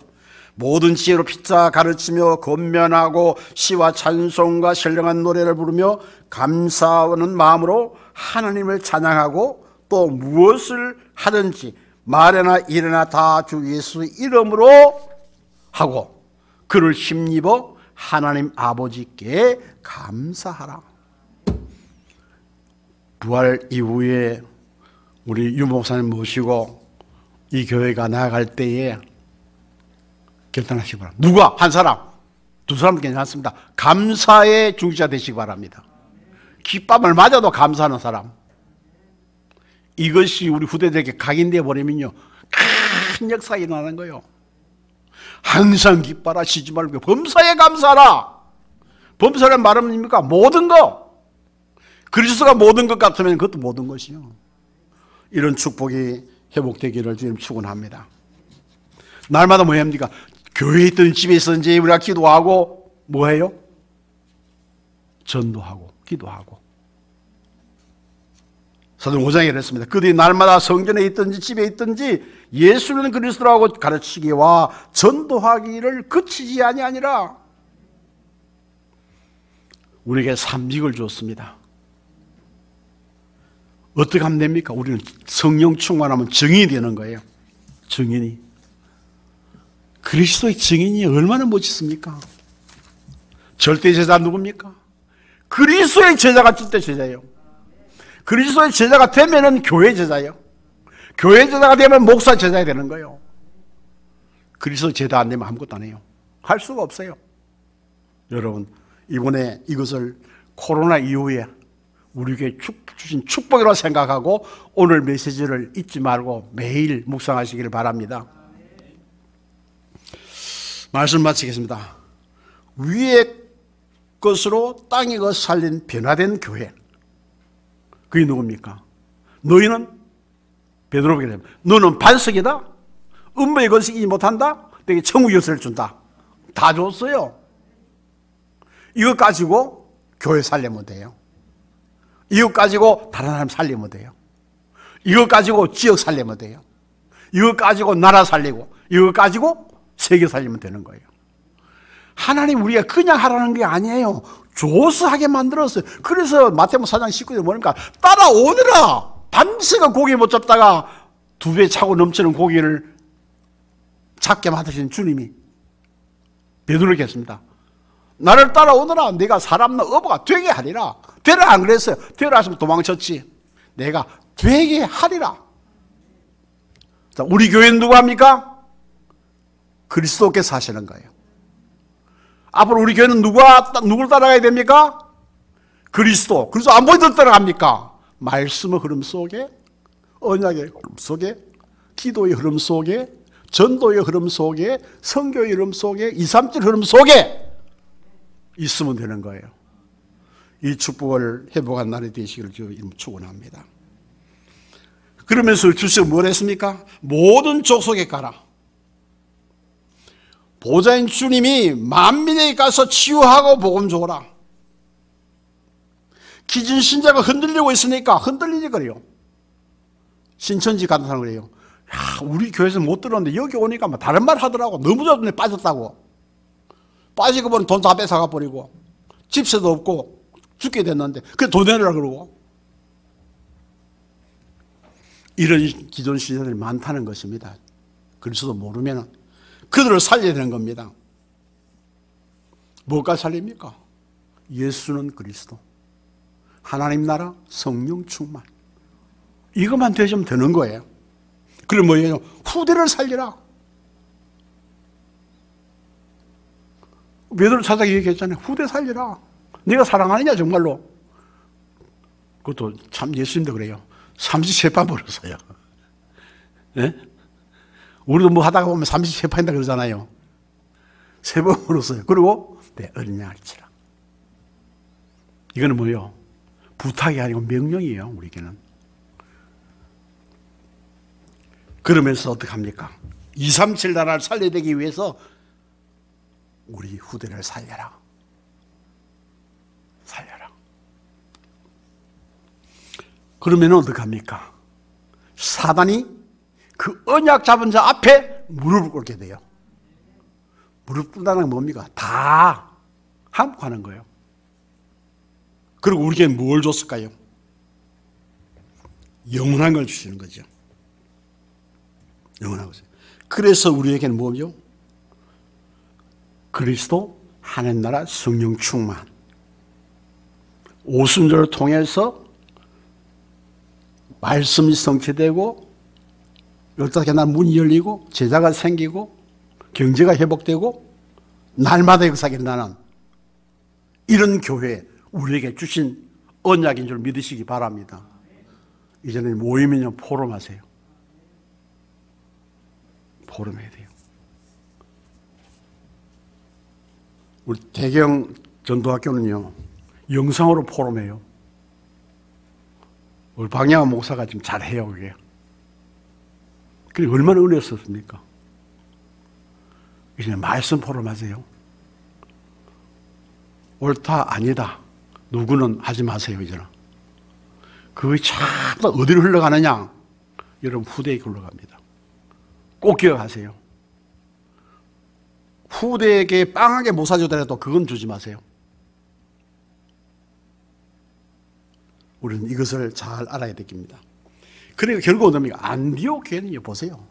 모든 지혜로 피차 가르치며 권면하고 시와 찬송과 신령한 노래를 부르며 감사하는 마음으로 하나님을 찬양하고 또 무엇을 하든지 말이나 일이나 다 주 예수 이름으로 하고 그를 힘입어 하나님 아버지께 감사하라. 부활 이후에 우리 유 목사님 모시고 이 교회가 나아갈 때에 결단하시기 바랍니다. 누가? 한 사람, 두 사람도 괜찮습니다. 감사의 중지자 되시기 바랍니다. 깃밤을 맞아도 감사하는 사람. 이것이 우리 후대들에게 각인되어 버리면요 큰 역사가 일어나는 거예요. 항상 기뻐라, 쉬지 말고 범사에 감사하라. 범사란 말은 뭡니까? 모든 것. 그리스도가 모든 것 같으면 그것도 모든 것이요. 이런 축복이 회복되기를 주님 축원합니다. 날마다 뭐 합니까? 교회에 있든 집에 있든지 우리가 기도하고 뭐해요? 전도하고 기도하고 사도행 5장에 이랬습니다. 그들이 날마다 성전에 있든지 집에 있든지 예수는 그리스도라고 가르치기와 전도하기를 그치지 아니하니라. 우리에게 삼직을 줬습니다. 어떻게 하면 됩니까? 우리는 성령 충만하면 증인이 되는 거예요. 증인이. 그리스도의 증인이 얼마나 멋있습니까? 절대 제자 누굽니까? 그리스도의 제자가 절대 제자예요. 그리스도의 제자가 되면은 교회 제자예요. 교회 제자가 되면 목사 제자가 되는 거예요. 그리스도 제자 안 되면 아무것도 안 해요. 할 수가 없어요. 여러분, 이번에 이것을 코로나 이후에 우리에게 주신 축복이라고 생각하고 오늘 메시지를 잊지 말고 매일 묵상하시기를 바랍니다. 말씀 마치겠습니다. 위의 것으로 땅의 것 살린 변화된 교회. 그게 누굽니까? 너희는 베드로에게 됩니다. 너는 반석이다. 음모의 것을 이기지 못한다. 내게 천국 열쇠를 준다. 다 줬어요. 이거 가지고 교회 살리면 돼요. 이거 가지고 다른 사람 살리면 돼요. 이거 가지고 지역 살리면 돼요. 이거 가지고 나라 살리고 이거 가지고 세계 살리면 되는 거예요. 하나님 우리가 그냥 하라는 게 아니에요. 줘서 하게 만들었어요. 그래서 마태복음 4장 19절에 뭐니까 따라오느라. 밤새가 고기 못 잡다가 2배 차고 넘치는 고기를 잡게 만드신 주님이 베드로에게 했습니다. 나를 따라오느라 내가 사람 어부가 되게 하리라. 되라 안 그랬어요. 되라 하시면 도망쳤지. 내가 되게 하리라. 자, 우리 교회는 누가 합니까? 그리스도께서 하시는 거예요. 앞으로 우리 교회는 누굴 따라가야 됩니까? 그리스도. 그래서 안 보이던 따라갑니까? 말씀의 흐름 속에, 언약의 흐름 속에, 기도의 흐름 속에, 전도의 흐름 속에, 선교의 흐름 속에, 237 흐름 속에 있으면 되는 거예요. 이 축복을 회복한 날이 되시기를 주님 축원합니다. 그러면서 주께서 뭘 했습니까? 모든 족속에 가라. 보좌인 주님이 만민에게 가서 치유하고 복음 줘라. 기준 신자가 흔들리고 있으니까 흔들리지 그래요. 신천지 가는 사람 그래요. 야, 우리 교회에서 못 들었는데 여기 오니까 뭐 다른 말 하더라고. 너무 좋은데 빠졌다고. 빠지고 보니 돈 다 뺏어가 버리고 집세도 없고 죽게 됐는데 그래 돈 내라 그러고. 이런 기존 신자들이 많다는 것입니다. 그리스도 모르면 그들을 살려야 되는 겁니다. 뭐가 살립니까? 예수는 그리스도, 하나님 나라, 성령 충만. 이것만 되시면 되는 거예요. 그럼 뭐예요? 후대를 살리라. 베드로 사장이 얘기했잖아요. 후대 살리라. 네가 사랑하느냐 정말로. 그것도 참 예수님도 그래요. 33판 벌었어요. 네? 우리도 뭐 하다가 보면 33판이다 그러잖아요. 3번 벌었어요. 그리고 내 어린 양을 치라. 이거는 뭐예요? 부탁이 아니고 명령이에요. 우리에게는. 그러면서 어떻게 합니까? 237 나라를 살려내기 위해서 우리 후대를 살려라. 살려라. 그러면 어떻게 합니까? 사단이 그 언약 잡은 자 앞에 무릎을 꿇게 돼요. 무릎 꿇다는 건 뭡니까? 다 항복하는 거예요. 그리고 우리에게 뭘 줬을까요? 영원한 걸 주시는 거죠. 영원한 것을. 그래서 우리에게는 뭐죠? 그리스도, 하나님 나라, 성령 충만. 오순절을 통해서 말씀이 성취되고 15개 날 문이 열리고 제자가 생기고 경제가 회복되고 날마다 역사가 일어나는 이런 교회 우리에게 주신 언약인 줄 믿으시기 바랍니다. 이제는 모이면요 포럼하세요. 포럼해야 돼요. 우리 대경 전도학교는요 영상으로 포럼해요. 우리 박양환 목사가 지금 잘해요 그게. 그게 얼마나 은혜였었습니까? 이제 말씀 포럼하세요. 옳다 아니다 누구는 하지 마세요 이제는. 그것이 전부 어디로 흘러가느냐? 여러분 후대에게 흘러갑니다. 꼭 기억하세요. 후대에게 빵하게 못 사주더라도 그건 주지 마세요. 우리는 이것을 잘 알아야 됩니다. 그러니까 결국 어떻습니까? 안디옥 교회는요, 보세요.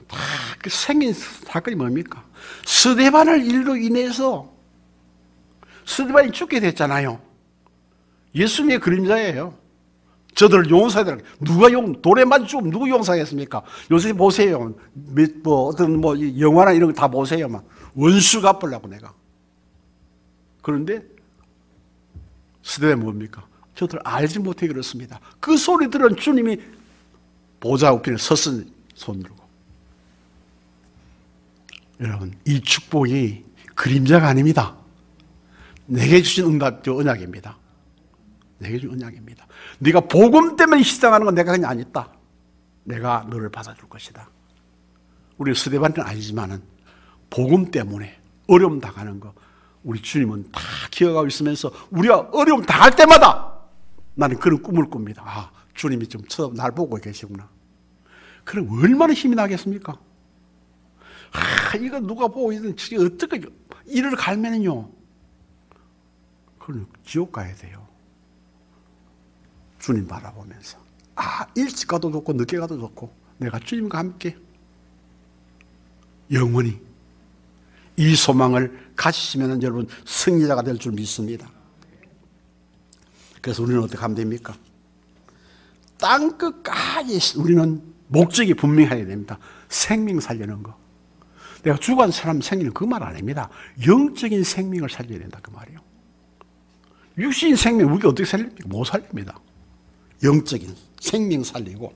다 그 생긴 사건이 뭡니까? 스데반을 일로 인해서 스데반이 죽게 됐잖아요. 예수님의 그림자예요. 저들을 용서하더라. 누가 돌에 맞아 죽으면 누구 용서하겠습니까? 요새 보세요. 어떤 영화나 이런 거 다 보세요. 막 원수 갚으려고 내가. 그런데 스데반이 뭡니까? 저들 알지 못해 그렇습니다. 그 소리 들은 주님이 보좌 우편에 섰으니 손 들고. 여러분, 이 축복이 그림자가 아닙니다. 내게 주신 응답, 언약입니다. 내게 주신 언약입니다. 네가 복음 때문에 희생하는 건 내가 그냥 안 있다. 내가 너를 받아줄 것이다. 우리 스데반은 아니지만은 복음 때문에 어려움 당하는 거 우리 주님은 다 기억하고 있으면서 우리가 어려움 당할 때마다 나는 그런 꿈을 꿉니다. 아, 주님이 좀 날 보고 계시구나. 그럼 얼마나 힘이 나겠습니까? 아, 이거 누가 보고 있는 어떻게 이를 갈면은요. 그럼 지옥 가야 돼요. 주님 바라보면서. 아, 일찍 가도 좋고 늦게 가도 좋고 내가 주님과 함께 영원히 이 소망을 가지시면 여러분 승리자가 될 줄 믿습니다. 그래서 우리는 어떻게 하면 됩니까? 땅끝까지 우리는 목적이 분명해야 됩니다. 생명 살리는 거. 내가 죽은 사람 생리는 그 말 아닙니다. 영적인 생명을 살려야 된다 그 말이에요. 육신 생명 우리가 어떻게 살립니까? 못 살립니다. 영적인 생명 살리고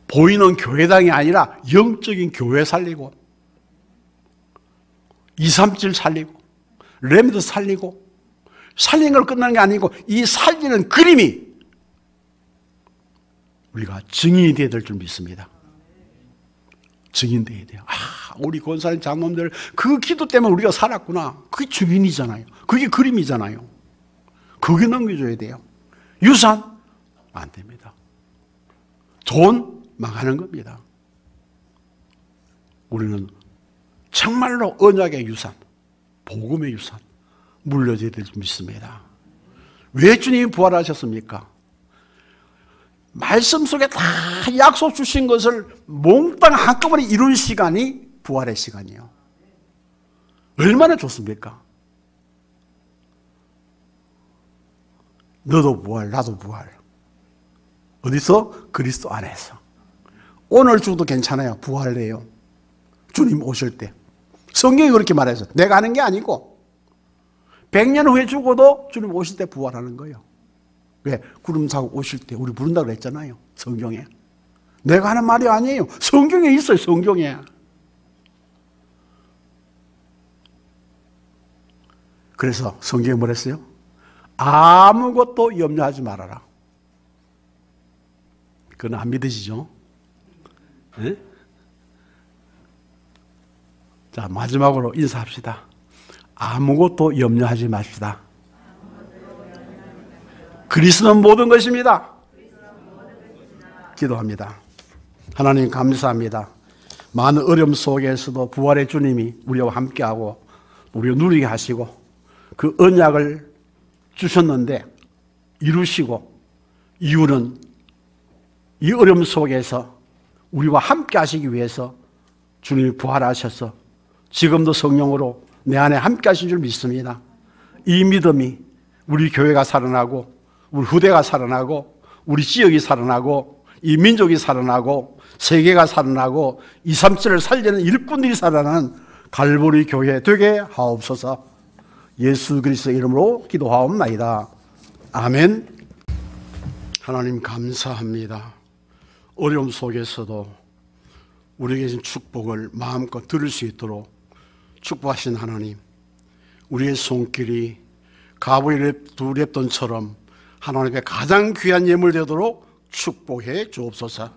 보이는 교회당이 아니라 영적인 교회 살리고 237 살리고 렘드 살리고 살리는 걸 끝나는 게 아니고 이 살리는 그림이 우리가 증인이 되어야 될 줄 믿습니다. 증인되어야 돼요. 아, 우리 권사님 장로님들 그 기도 때문에 우리가 살았구나. 그게 증인이잖아요. 그게 그림이잖아요. 그게 남겨줘야 돼요. 유산 안 됩니다. 돈 망하는 겁니다. 우리는 정말로 언약의 유산, 복음의 유산 물려줘야 될 줄 믿습니다. 왜 주님이 부활하셨습니까? 말씀 속에 다 약속 주신 것을 몽땅 한꺼번에 이룬 시간이 부활의 시간이에요. 얼마나 좋습니까? 너도 부활, 나도 부활. 어디서? 그리스도 안에서. 오늘 죽어도 괜찮아요. 부활해요. 주님 오실 때. 성경이 그렇게 말해서 내가 하는 게 아니고 100년 후에 죽어도 주님 오실 때 부활하는 거예요. 왜? 구름 타고 오실 때 우리 부른다고 그랬잖아요. 성경에. 내가 하는 말이 아니에요. 성경에 있어요. 성경에. 그래서 성경에 뭐랬어요? 아무것도 염려하지 말아라. 그건 안 믿으시죠? 네? 자, 마지막으로 인사합시다. 아무것도 염려하지 맙시다. 그리스도는 모든 것입니다. 기도합니다. 하나님 감사합니다. 많은 어려움 속에서도 부활의 주님이 우리와 함께하고 우리를 누리게 하시고 그 언약을 주셨는데 이루시고 이유는 이 어려움 속에서 우리와 함께 하시기 위해서 주님이 부활하셔서 지금도 성령으로 내 안에 함께 하신 줄 믿습니다. 이 믿음이 우리 교회가 살아나고 우리 후대가 살아나고 우리 지역이 살아나고 이 민족이 살아나고 세계가 살아나고 237을 살리는 일꾼들이 살아나는 갈보리 교회 되게 하옵소서. 예수 그리스도의 이름으로 기도하옵나이다. 아멘. 하나님 감사합니다. 어려움 속에서도 우리에게 주신 축복을 마음껏 들을 수 있도록 축복하신 하나님, 우리의 손길이 가보의 두 랩돈처럼 하나님께 가장 귀한 예물 되도록 축복해 주옵소서.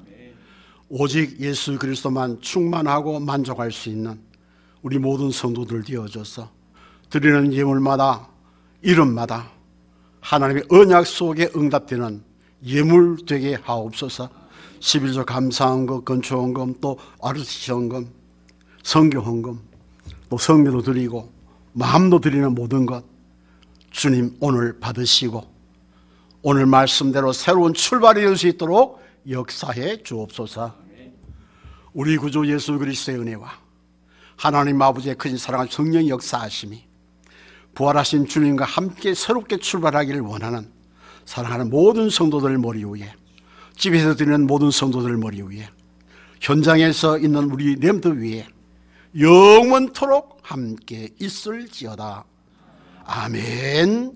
오직 예수 그리스도만 충만하고 만족할 수 있는 우리 모든 성도들 되어줘서 드리는 예물마다 이름마다 하나님의 언약 속에 응답되는 예물 되게 하옵소서. 11조 감사헌금, 건축헌금, 또 RCC 헌금, 성교 헌금, 또 성묘도 드리고 마음도 드리는 모든 것 주님 오늘 받으시고 오늘 말씀대로 새로운 출발이 될 수 있도록 역사해 주옵소서. 우리 구주 예수 그리스도의 은혜와 하나님 아버지의 크신 사랑과 성령의 역사하심이 부활하신 주님과 함께 새롭게 출발하기를 원하는 사랑하는 모든 성도들 머리 위에, 집에서 드리는 모든 성도들 머리 위에, 현장에서 있는 우리 렘드 위에 영원토록 함께 있을지어다. 아멘.